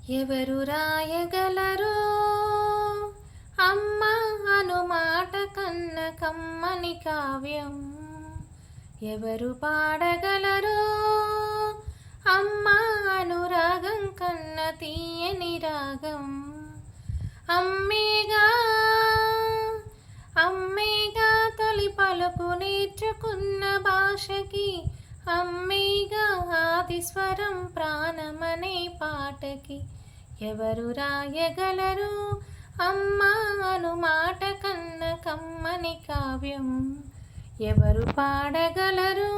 ఎవరు రాయగలరు అమ్మ అను మాట కన్న కమ్మని కావ్యం? ఎవరు పాడగలరు అమ్మ అనురాగం కన్న తీయని రాగం? అమ్మేగా అమ్మేగా తొలి పలుకు నేర్చుకున్న భాషకి, అమ్మేగా ఆది స్వరం ప్రాణమనే పాటకి. ఎవరు రాయగలరు అమ్మా అను మాట కన్న కమ్మని కావ్యం? ఎవరు పాడగలరు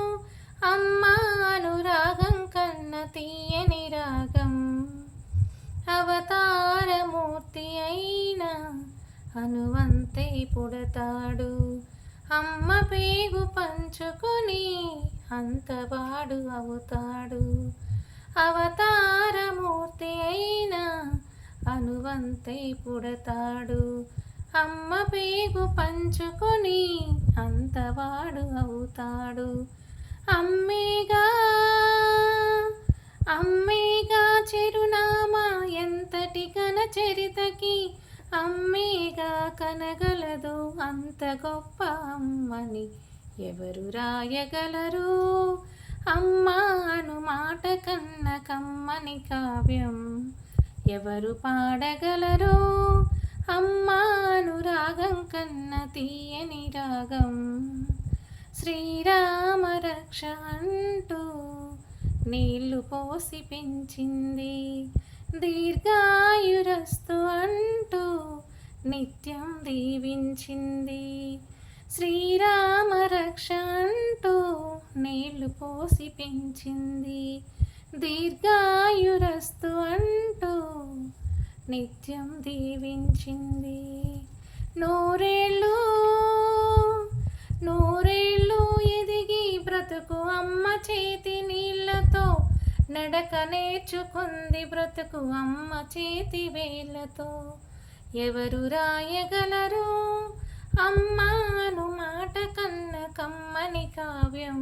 అమ్మా అనురాగం కన్న తీయని రాగం? అవతారమూర్తి అయిన హనుమంతే పుడతాడు, అమ్మ పేగు పంచుకొని అంతవాడు అవుతాడు. అవతారమూర్తి అయిన హనుమంతే పుడతాడు, అమ్మ పేగు పంచుకొని అంతవాడు అవుతాడు. అమ్మేగా అమ్మేగా చిరునామా ఎంతటి ఘన చరితకి, అమ్మేగా కనగలదు అంత గొప్ప అమ్మని. ఎవరు రాయగలరు అమ్మా అను మాట కన్న కమ్మని కావ్యం? ఎవరు పాడగలరు అమ్మా అనురాగం కన్న తీయని రాగం? శ్రీరామ రక్ష అంటూ నీళ్లు పోసి పెంచింది, దీర్ఘాయురస్తు అంటూ నిత్యం దీవించింది. శ్రీరామ రక్ష అంటూ నీళ్లు పోసి పెంచింది, దీర్ఘాయురస్తు అంటూ నిత్యం దీవించింది. నూరేళ్ళు నూరేళ్ళు ఎదిగి బ్రతుకు అమ్మ చేతి నీళ్లతో, నడక నేర్చుకుంది బ్రతుకు అమ్మ చేతి వేళ్లతో. ఎవరు రాయగలరు అమ్మా అను మాట కన్న కమ్మని కావ్యం?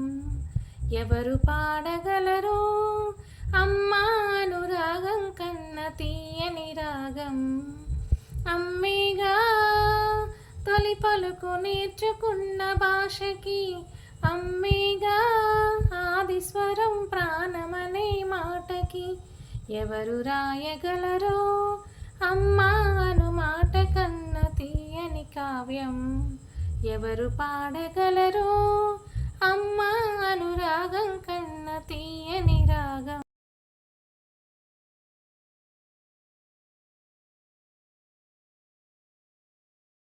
ఎవరు పాడగలరు అమ్మా అనురాగం కన్న తీయని రాగం? అమ్మేగా తొలి పలుకు నేర్చుకున్న భాషకి, అమ్మేగా ఆది స్వరం ప్రాణమనే మాటకి. ఎవరు రాయగలరు అమ్మా అను మాట కన్న తీయని కావ్యం? ఎవరు పాడగలరు అమ్మా అనురాగం కన్న తీయని